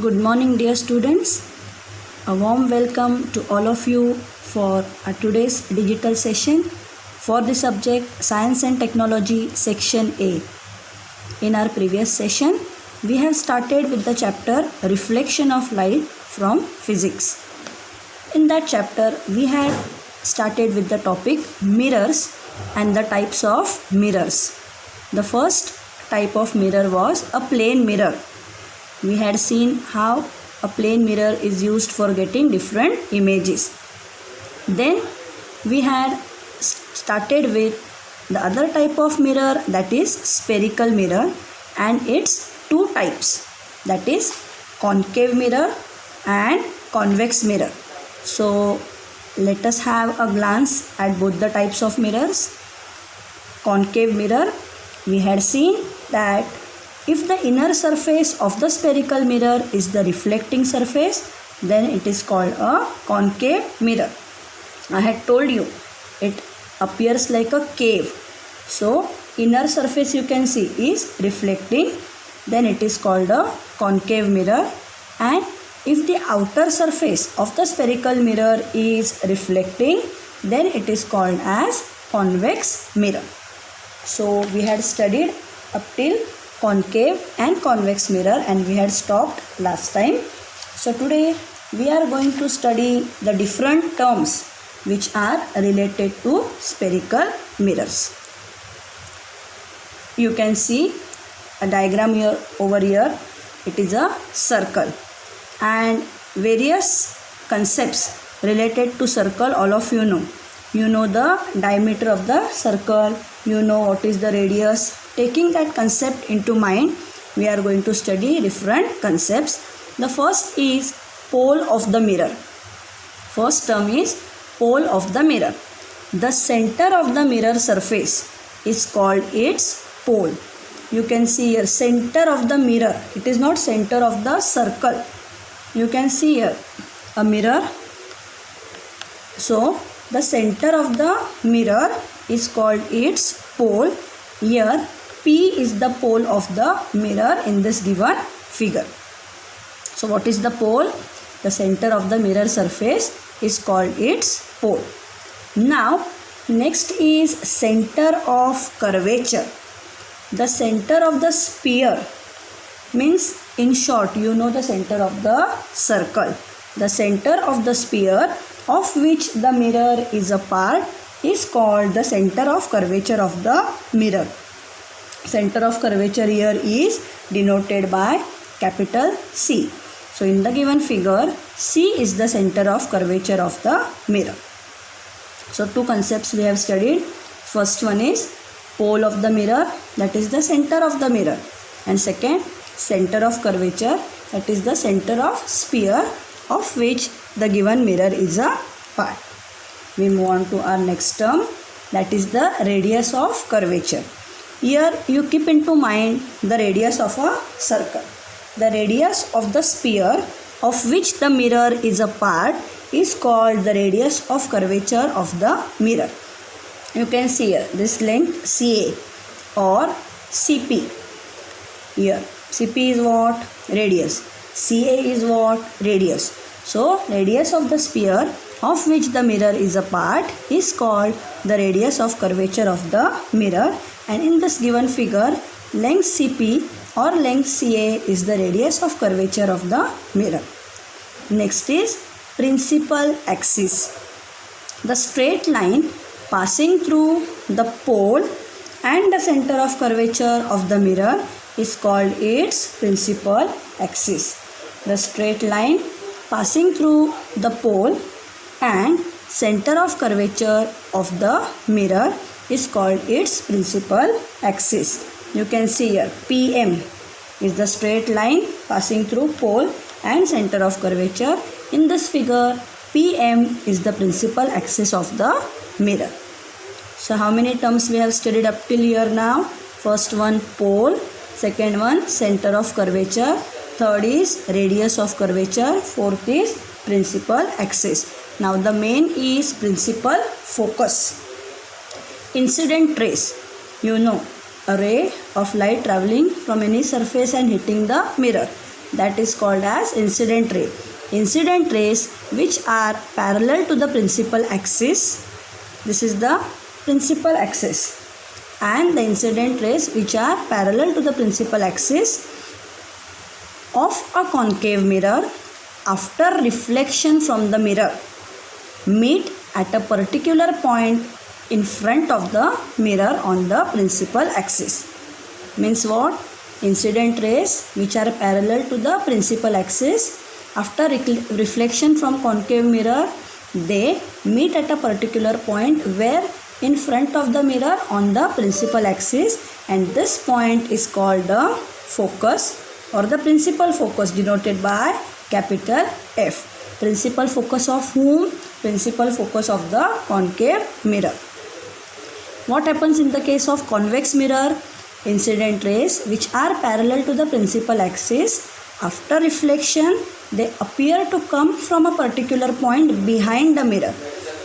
Good morning, dear students. A warm welcome to all of you for today's digital session for the subject Science and Technology Section A. In our previous session, we have started with the chapter Reflection of Light from Physics. In that chapter, we had started with the topic mirrors and the types of mirrors. The first type of mirror was a plane mirror. We had seen how a plane mirror is used for getting different images. Then we had started with the other type of mirror, that is spherical mirror, and its two types, that is concave mirror and convex mirror. So let us have a glance at both the types of mirrors. Concave mirror, we had seen that if the inner surface of the spherical mirror is the reflecting surface, then it is called a concave mirror. I had told you it appears like a cave. So inner surface you can see is reflecting, then it is called a concave mirror. And if the outer surface of the spherical mirror is reflecting, then it is called as convex mirror. So we had studied up till concave and convex mirror and we had stopped last time. So today we are going to study the different terms which are related to spherical mirrors. You can see a diagram here over here. It is a circle and various concepts related to circle all of you know. You know the diameter of the circle, you know what is the radius. Taking that concept into mind, we are going to study different concepts. The first is pole of the mirror. First term is pole of the mirror. The center of the mirror surface is called its pole. You can see here center of the mirror. It is not center of the circle. You can see here a mirror. So the center of the mirror is called its pole. Here P is the pole of the mirror in this given figure. So what is the pole? The center of the mirror surface is called its pole. Now next is center of curvature. The center of the sphere means, in short, you know the center of the circle. The center of the sphere of which the mirror is a part is called the center of curvature of the mirror. Center of curvature here is denoted by capital C. So in the given figure, C is the center of curvature of the mirror. So two concepts we have studied. First one is pole of the mirror, that is the center of the mirror, and second center of curvature, that is the center of sphere of which the given mirror is a part. We move on to our next term, that is the radius of curvature. Here you keep into mind the radius of a circle. The radius of the sphere of which the mirror is a part is called the radius of curvature of the mirror. You can see here this length CA or CP. Here CP is what? Radius. CA is what? Radius. So radius of the sphere of which the mirror is a part is called the radius of curvature of the mirror, and in this given figure length CP or length CA is the radius of curvature of the mirror. Next is principal axis. The straight line passing through the pole and the center of curvature of the mirror is called its principal axis. The straight line passing through the pole and center of curvature of the mirror is called its principal axis. You can see here PM is the straight line passing through pole and center of curvature. In this figure, PM is the principal axis of the mirror. So how many terms we have studied up till here now? First one pole, second one center of curvature, third is radius of curvature, fourth is principal axis. Now the main is principal focus. Incident rays, you know, a ray of light traveling from any surface and hitting the mirror. that is called as incident ray. Incident rays which are parallel to the principal axis, this is the principal axis, and the incident rays which are parallel to the principal axis of a concave mirror after reflection from the mirror meet at a particular point in front of the mirror on the principal axis. Means what? Incident rays which are parallel to the principal axis, after reflection from concave mirror, they meet at a particular point where in front of the mirror on the principal axis, and this point is called the focus or the principal focus, denoted by capital F. Principal focus of whom? Principal focus of the concave mirror. What happens in the case of convex mirror? Incident rays which are parallel to the principal axis, after reflection they appear to come from a particular point behind the mirror.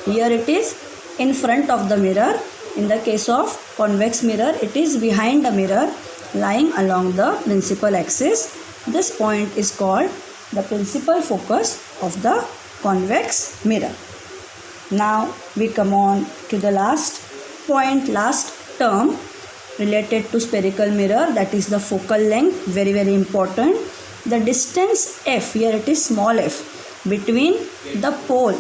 Here it is in front of the mirror. In the case of convex mirror, it is behind the mirror, lying along the principal axis. This point is called the principal focus of the convex mirror. Now we come on to the last point, last term related to spherical mirror, that is the focal length. Very important. The distance f, here it is small f, between the pole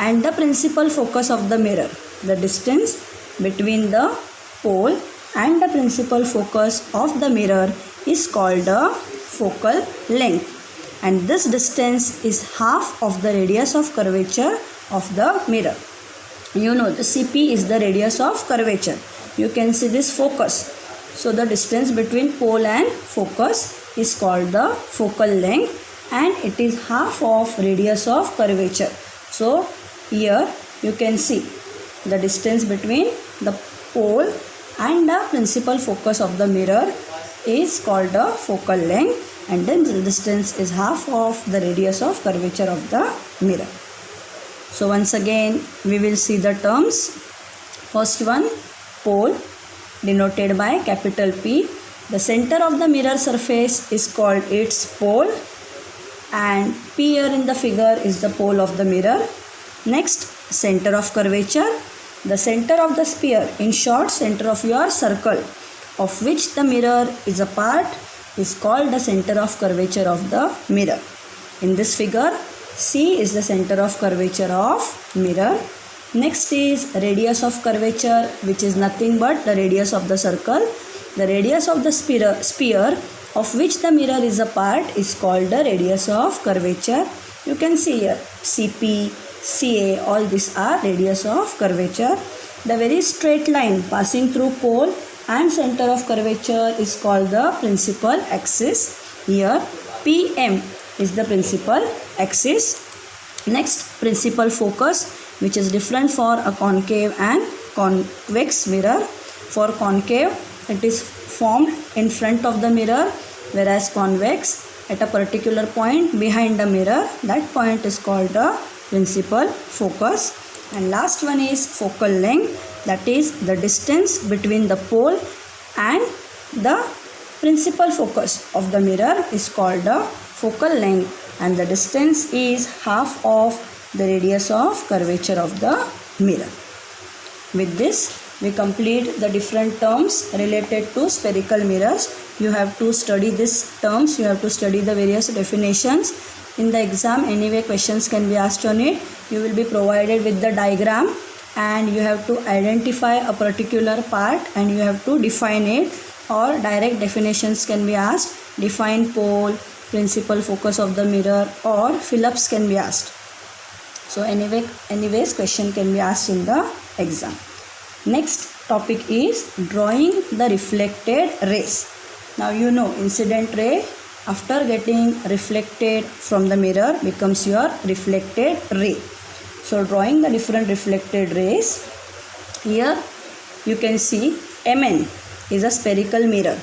and the principal focus of the mirror. The distance between the pole and the principal focus of the mirror is called the focal length, and this distance is half of the radius of curvature of the mirror. You know the CP is the radius of curvature. You can see this focus. So the distance between pole and focus is called the focal length, and it is half of radius of curvature. So here you can see the distance between the pole and the principal focus of the mirror is called the focal length, and then the distance is half of the radius of curvature of the mirror. So once again we will see the terms. First one, pole, denoted by capital P. The center of the mirror surface is called its pole, and P here in the figure is the pole of the mirror. Next, center of curvature. The center of the sphere, in short center of your circle of which the mirror is a part, is called the center of curvature of the mirror. In this figure, C is the center of curvature of mirror. Next is radius of curvature, which is nothing but the radius of the circle. The radius of the sphere of which the mirror is a part is called the radius of curvature. You can see here CP, CA, all these are radius of curvature. The very straight line passing through pole and center of curvature is called the principal axis. Here PM is the principal axis. Next, principal focus, which is different for a concave and convex mirror. For concave, it is formed in front of the mirror, whereas convex at a particular point behind the mirror. That point is called the principal focus. And last one is focal length, that is the distance between the pole and the principal focus of the mirror is called the focal length, and the distance is half of the radius of curvature of the mirror. With this, we complete the different terms related to spherical mirrors. You have to study these terms, you have to study the various definitions. In the exam, anyway questions can be asked on it. You will be provided with the diagram, and you have to identify a particular part and you have to define it, or direct definitions can be asked. Define pole, principal focus of the mirror, or fill-ups can be asked. So anyways question can be asked in the exam. Next topic is drawing the reflected rays. Now you know incident ray, after getting reflected from the mirror, becomes your reflected ray. So drawing the different reflected rays, here you can see MN is a spherical mirror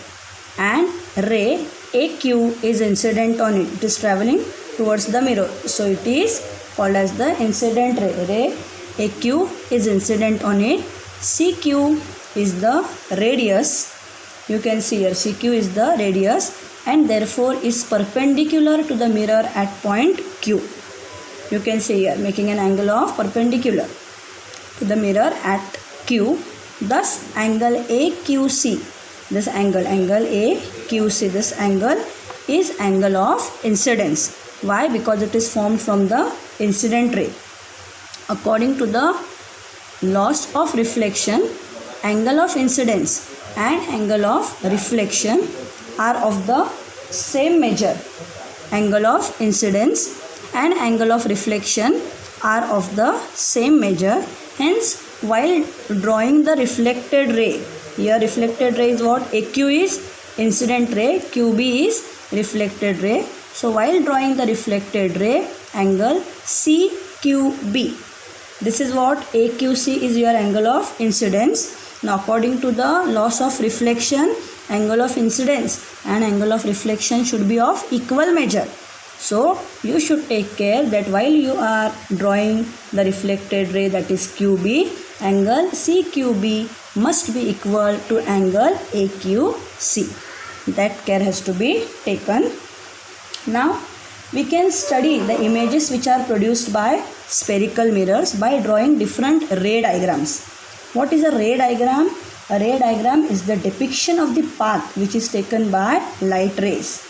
and ray AQ is incident on it. It is traveling towards the mirror. So it is called as the incident ray. Ray AQ is incident on it. CQ is the radius. You can see here CQ is the radius, and therefore is perpendicular to the mirror at point Q. You can see here, making an angle of perpendicular to the mirror at Q. Thus angle AQC, this angle AQC, this angle is angle of incidence. Why? Because it is formed from the incident ray. According to the laws of reflection, angle of incidence and angle of reflection are of the same measure. Angle of incidence and angle of reflection are of the same measure. Hence, while drawing the reflected ray, here reflected ray is what? AQ is incident ray, QB is reflected ray. So, while drawing the reflected ray, angle CQB, this is what? AQC is your angle of incidence. Now, according to the laws of reflection, angle of incidence and angle of reflection should be of equal measure. So, you should take care that while you are drawing the reflected ray, that is QB, angle CQB must be equal to angle AQC. That care has to be taken. Now, we can study the images which are produced by spherical mirrors by drawing different ray diagrams. What is a ray diagram? A ray diagram is the depiction of the path which is taken by light rays.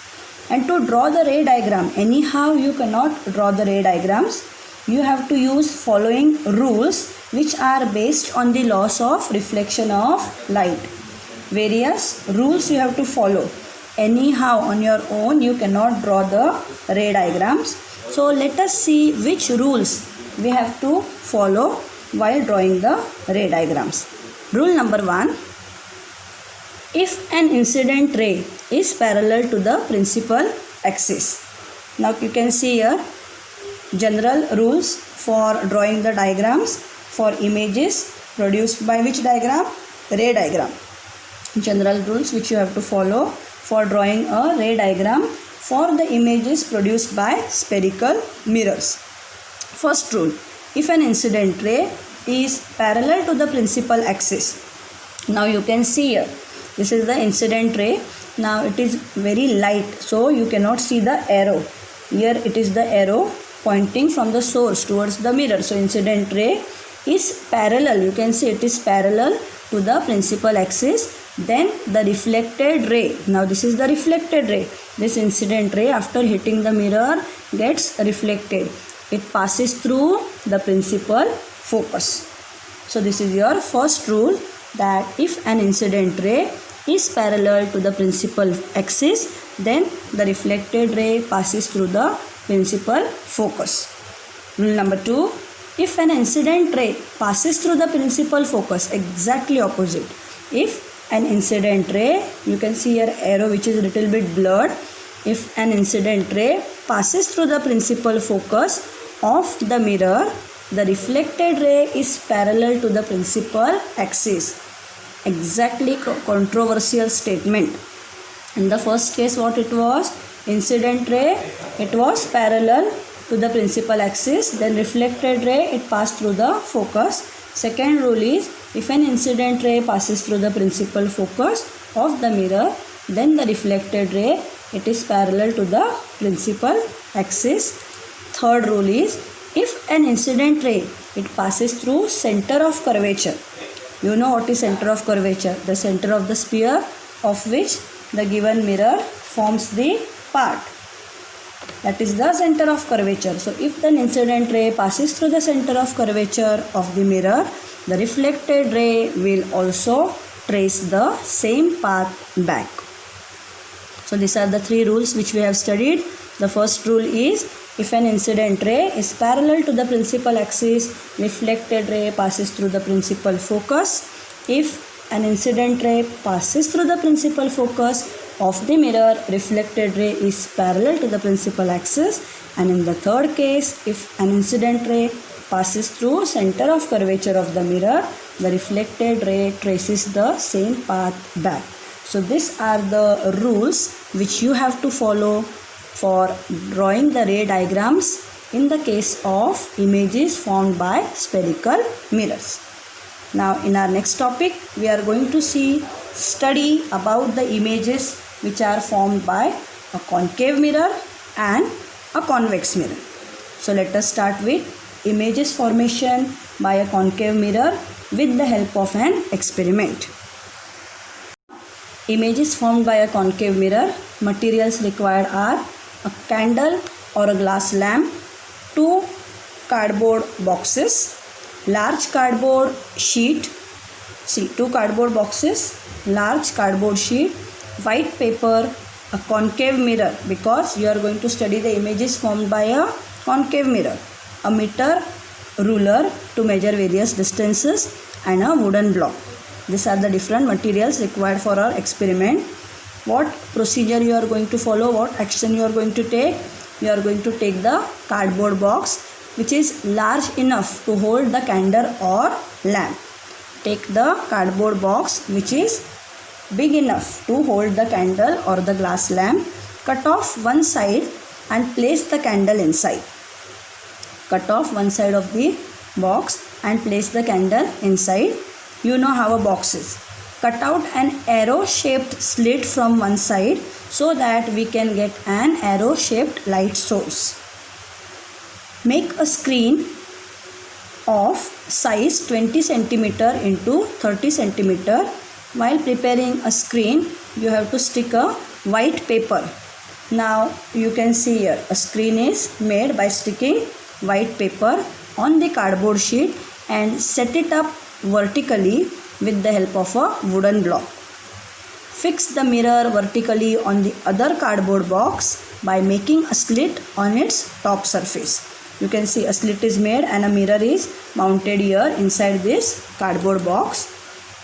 And to draw the ray diagram, anyhow you cannot draw the ray diagrams. You have to use following rules which are based on the laws of reflection of light. Various rules you have to follow. Anyhow on your own you cannot draw the ray diagrams. So let us see which rules we have to follow while drawing the ray diagrams. Rule number 1. If an incident ray is parallel to the principal axis. Now you can see here general rules for drawing the diagrams for images produced by which diagram? Ray diagram. General rules which you have to follow for drawing a ray diagram for the images produced by spherical mirrors. First rule, if an incident ray is parallel to the principal axis. Now you can see here, this is the incident ray. Now it is very light, so you cannot see the arrow. Here it is the arrow pointing from the source towards the mirror. So incident ray is parallel. You can see it is parallel to the principal axis. Then the reflected ray. Now this is the reflected ray. This incident ray after hitting the mirror gets reflected. It passes through the principal focus. So this is your first rule, that if an incident ray is parallel to the principal axis, then the reflected ray passes through the principal focus. Rule number 2, if an incident ray passes through the principal focus, exactly opposite. If an incident ray, you can see here arrow which is a little bit blurred. If an incident ray passes through the principal focus of the mirror, the reflected ray is parallel to the principal axis. Exactly controversial statement. In the first case what it was? Incident ray, it was parallel to the principal axis. Then reflected ray, it passed through the focus. Second rule is, if an incident ray passes through the principal focus of the mirror, then the reflected ray, it is parallel to the principal axis. Third rule is, if an incident ray, it passes through center of curvature. You know what is center of curvature? The center of the sphere of which the given mirror forms the part. That is the center of curvature. So if the incident ray passes through the center of curvature of the mirror, the reflected ray will also trace the same path back. So these are the three rules which we have studied. The first rule is, if an incident ray is parallel to the principal axis, reflected ray passes through the principal focus. If an incident ray passes through the principal focus of the mirror, reflected ray is parallel to the principal axis. And in the third case, if an incident ray passes through center of curvature of the mirror, the reflected ray traces the same path back. So these are the rules which you have to follow for drawing the ray diagrams in the case of images formed by spherical mirrors. Now in our next topic, we are going to study about the images which are formed by a concave mirror and a convex mirror. So let us start with images formation by a concave mirror with the help of an experiment. Images formed by a concave mirror. Materials required are a candle or a glass lamp, 2 cardboard boxes, large cardboard sheet, see 2 cardboard boxes, large cardboard sheet, white paper, a concave mirror because you are going to study the images formed by a concave mirror, a meter, ruler to measure various distances, and a wooden block. These are the different materials required for our experiment. What procedure you are going to follow, what action you are going to take? You are going to take the cardboard box which is large enough to hold the candle or lamp. Take the cardboard box which is big enough to hold the candle or the glass lamp. Cut off one side and place the candle inside. Cut off one side of the box and place the candle inside. You know how a box is. Cut out an arrow shaped slit from one side so that we can get an arrow shaped light source. Make a screen of size 20 cm into 30 cm. While preparing a screen, you have to stick a white paper. Now you can see here a screen is made by sticking white paper on the cardboard sheet and set it up vertically with the help of a wooden block. Fix the mirror vertically on the other cardboard box by making a slit on its top surface. You can see a slit is made and a mirror is mounted here inside this cardboard box.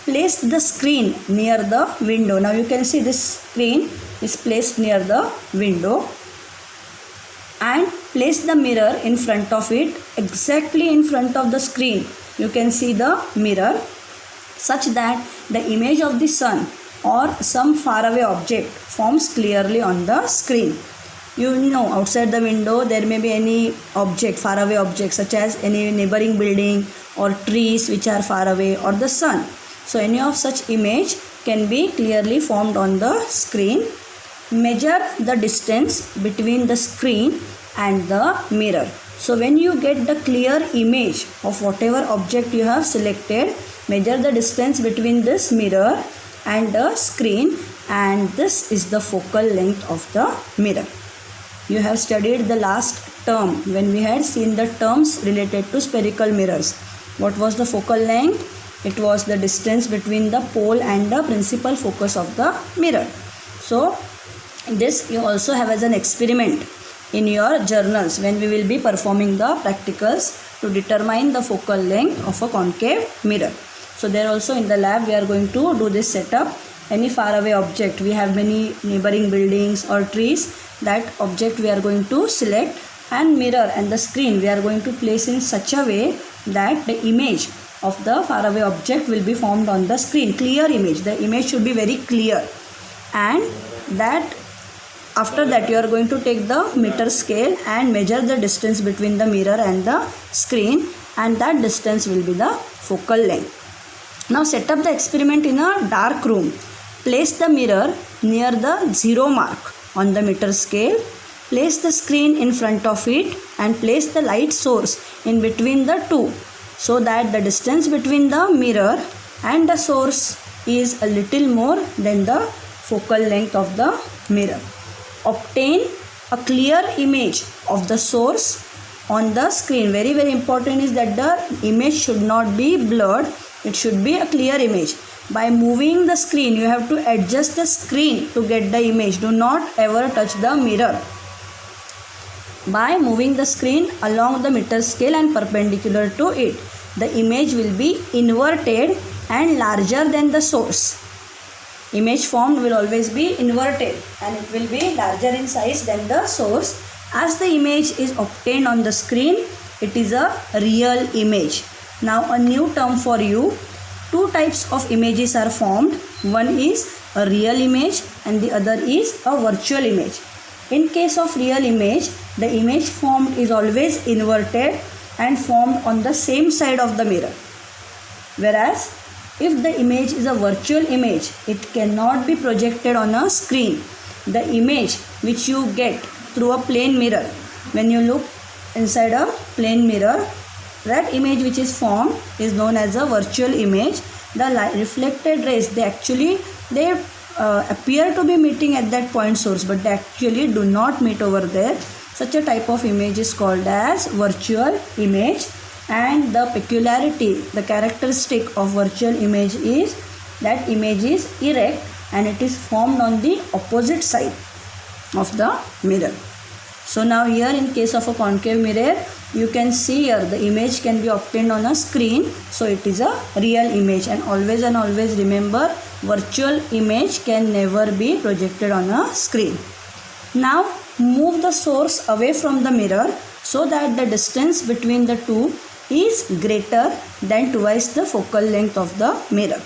Place the screen near the window. Now you can see this screen is placed near the window and place the mirror in front of it, exactly in front of the screen. You can see the mirror such that the image of the sun or some faraway object forms clearly on the screen. You know, outside the window there may be any object, faraway object such as any neighboring building or trees which are far away or the sun. So any of such image can be clearly formed on the screen. Measure the distance between the screen and the mirror. So when you get the clear image of whatever object you have selected, measure the distance between this mirror and the screen, and this is the focal length of the mirror. You have studied the last term when we had seen the terms related to spherical mirrors. What was the focal length? It was the distance between the pole and the principal focus of the mirror. So this you also have as an experiment in your journals when we will be performing the practicals to determine the focal length of a concave mirror. So there also in the lab we are going to do this setup. Any faraway object, we have many neighboring buildings or trees, that object we are going to select, and mirror and the screen we are going to place in such a way that the image of the faraway object will be formed on the screen. Clear image. The image should be very clear, and that after that you are going to take the meter scale and measure the distance between the mirror and the screen, and that distance will be the focal length. Now set up the experiment in a dark room. Place the mirror near the 0 mark on the meter scale. Place the screen in front of it and place the light source in between the two, so that the distance between the mirror and the source is a little more than the focal length of the mirror. Obtain a clear image of the source on the screen. Very important is that the image should not be blurred. It should be a clear image. By moving the screen, you have to adjust the screen to get the image. Do not ever touch the mirror. By moving the screen along the meter scale and perpendicular to it, the image will be inverted and larger than the source. Image formed will always be inverted and it will be larger in size than the source. As the image is obtained on the screen, it is a real image. Now a new term for you. Two types of images are formed. One is a real image and the other is a virtual image. In case of real image, the image formed is always inverted and formed on the same side of the mirror. Whereas if the image is a virtual image, it cannot be projected on a screen. the image which you get through a plane mirror, when you look inside a plane mirror, that image which is formed is known as a virtual image. The reflected rays, they appear to be meeting at that point source, but they actually do not meet over there. Such a type of image is called as virtual image. And the peculiarity, the characteristic of virtual image is that image is erect and it is formed on the opposite side of the mirror. So now here in case of a concave mirror, you can see here the image can be obtained on a screen, so it is a real image. And always remember, virtual image can never be projected on a screen. Now move the source away from the mirror so that the distance between the two is greater than twice the focal length of the mirror.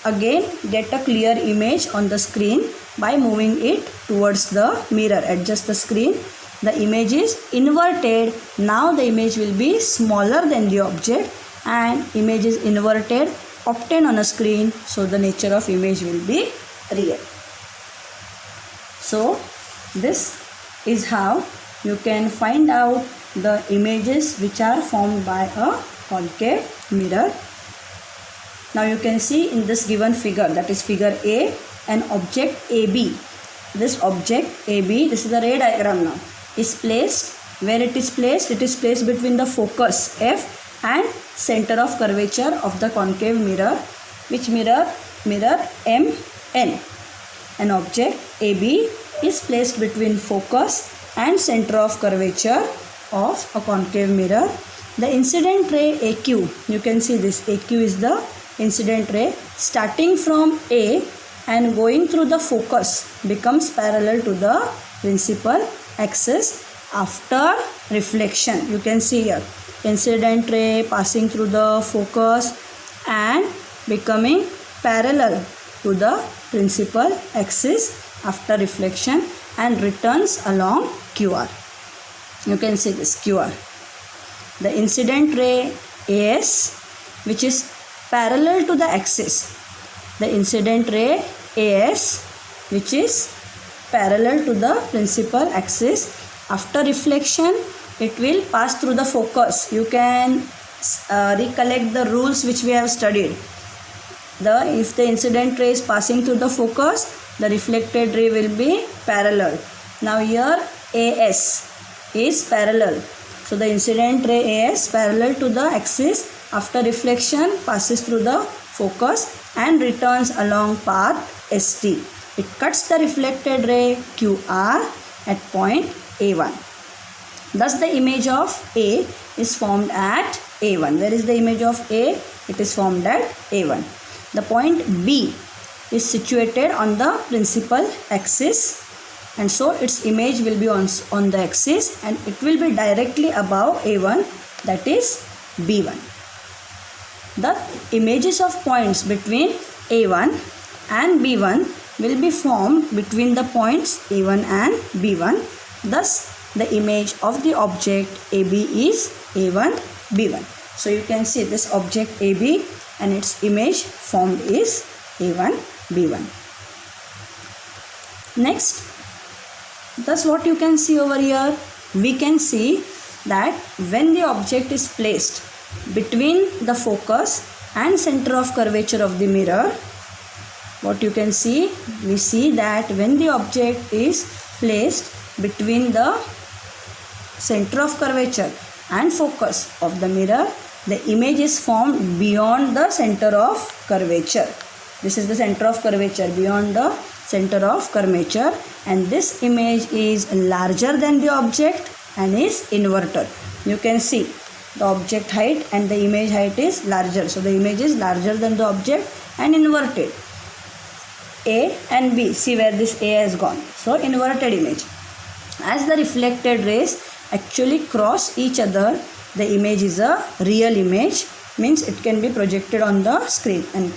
Again, get a clear image on the screen by moving it towards the mirror. Adjust the screen. The image is inverted. Now the image will be smaller than the object, and image is inverted, obtained on a screen, so the nature of image will be real. So this is how you can find out the images which are formed by a concave mirror. Now you can see in this given figure, that is figure A, an object AB. This object AB, this is the ray diagram now, is placed. Where it is placed? It is placed between the focus F and center of curvature of the concave mirror. Which mirror? Mirror MN. An object AB is placed between focus and center of curvature of a concave mirror. The incident ray AQ, you can see this AQ is the incident ray, starting from A and going through the focus, becomes parallel to the principal axis after reflection. You can see here incident ray passing through the focus and becoming parallel to the principal axis after reflection and returns along QR. You can see this QR. The incident ray AS, which is parallel to the axis. The incident ray AS, which is parallel to the principal axis. After reflection, it will pass through the focus. You can recollect the rules which we have studied. If the incident ray is passing through the focus, the reflected ray will be parallel. Now here AS is parallel. So the incident ray AS parallel to the axis, after reflection passes through the focus and returns along path ST. It cuts the reflected ray QR at point A1. Thus the image of A is formed at A1. Where is the image of A? It is formed at A1. The point B is situated on the principal axis, and so its image will be on the axis and it will be directly above A1, that is B1. The images of points between A1 and B1 will be formed between the points A1 and B1. Thus the image of the object AB is A1, B1. So you can see this object AB and its image formed is A1, B1. Next, thus what you can see over here, we can see that when the object is placed between the focus and center of curvature of the mirror, what you can see, we see that when the object is placed between the center of curvature and focus of the mirror, the image is formed beyond the center of curvature. This is the center of curvature, beyond the center of curvature, and this image is larger than the object and is inverted. You can see the object height and the image height is larger. So the image is larger than the object and inverted. A and B, see where this A has gone. So inverted image. As the reflected rays actually cross each other, the image is a real image, means it can be projected on the screen and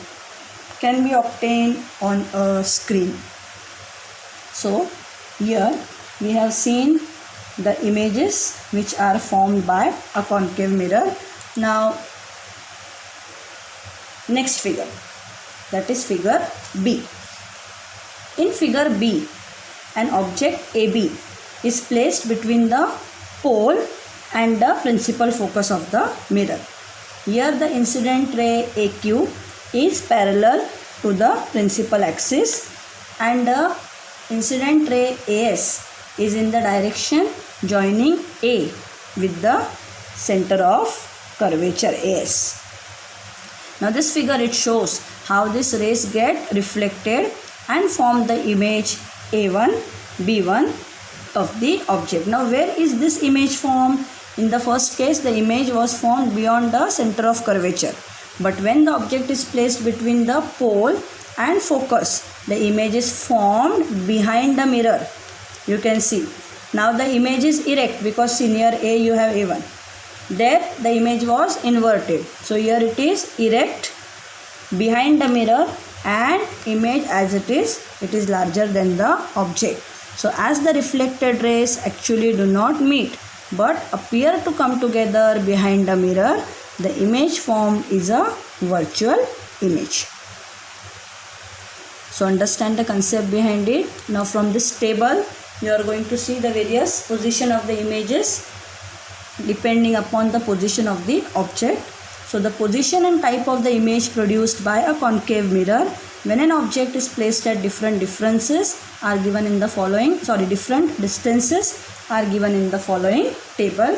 can be obtained on a screen. So here we have seen the images which are formed by a concave mirror. Now next figure, that is figure B. In figure B, an object AB is placed between the pole and the principal focus of the mirror. Here the incident ray AQ is parallel to the principal axis and the incident ray AS is in the direction joining A with the center of curvature AS. Now this figure, it shows how these rays get reflected and form the image A1, B1 of the object. Now where is this image formed? In the first case, the image was formed beyond the center of curvature. But when the object is placed between the pole and focus, the image is formed behind the mirror. You can see. Now the image is erect because see, near A you have A1. There the image was inverted. So here it is erect behind the mirror and image as it is larger than the object. So as the reflected rays actually do not meet but appear to come together behind the mirror, the image formed is a virtual image. So understand the concept behind it. Now from this table you are going to see the various position of the images depending upon the position of the object. So the position and type of the image produced by a concave mirror when an object is placed at different distances are given in the following table.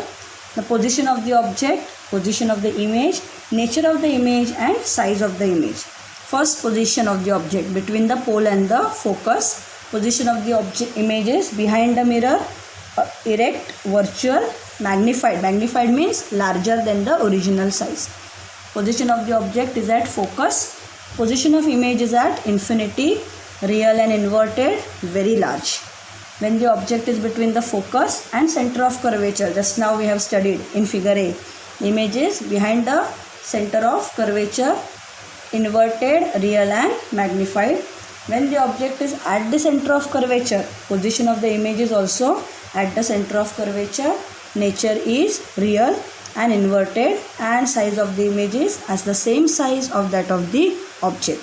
The position of the object, position of the image, nature of the image and size of the image. First, position of the object between the pole and the focus. Position of the object images behind the mirror, erect, virtual, magnified. Magnified means larger than the original size. Position of the object is at focus. Position of image is at infinity, real and inverted, very large. When the object is between the focus and center of curvature, just now we have studied in figure A, image is behind the center of curvature, inverted, real and magnified. When the object is at the center of curvature, position of the image is also at the center of curvature, nature is real and inverted and size of the image is as the same size of that of the object.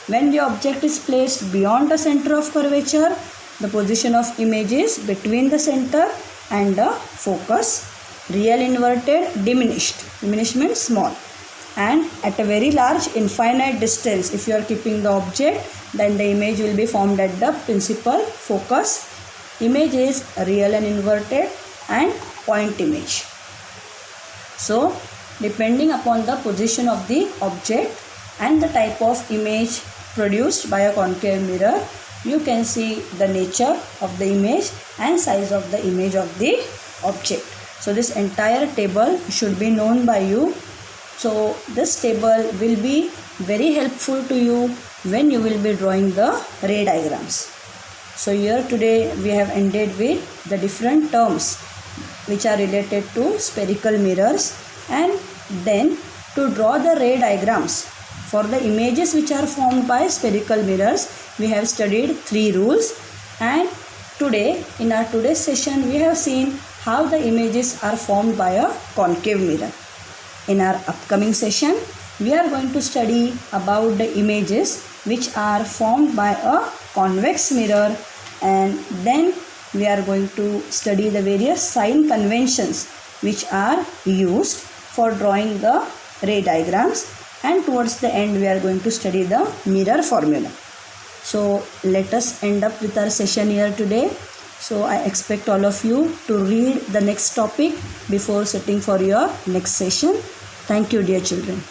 When the object is placed beyond the center of curvature, the position of image is between the center and the focus, real, inverted, diminished. Diminished means small. And at a very large infinite distance, if you are keeping the object, then the image will be formed at the principal focus. Image is real and inverted and point image. So depending upon the position of the object and the type of image produced by a concave mirror, you can see the nature of the image and size of the image of the object. So this entire table should be known by you. So this table will be very helpful to you when you will be drawing the ray diagrams. So here today we have ended with the different terms which are related to spherical mirrors, and then to draw the ray diagrams for the images which are formed by spherical mirrors, we have studied 3 rules, and today in our today's session we have seen how the images are formed by a concave mirror. In our upcoming session we are going to study about the images which are formed by a convex mirror, and then we are going to study the various sign conventions which are used for drawing the ray diagrams, and towards the end we are going to study the mirror formula. So let us end up with our session here today. So I expect all of you to read the next topic before sitting for your next session. Thank you, dear children.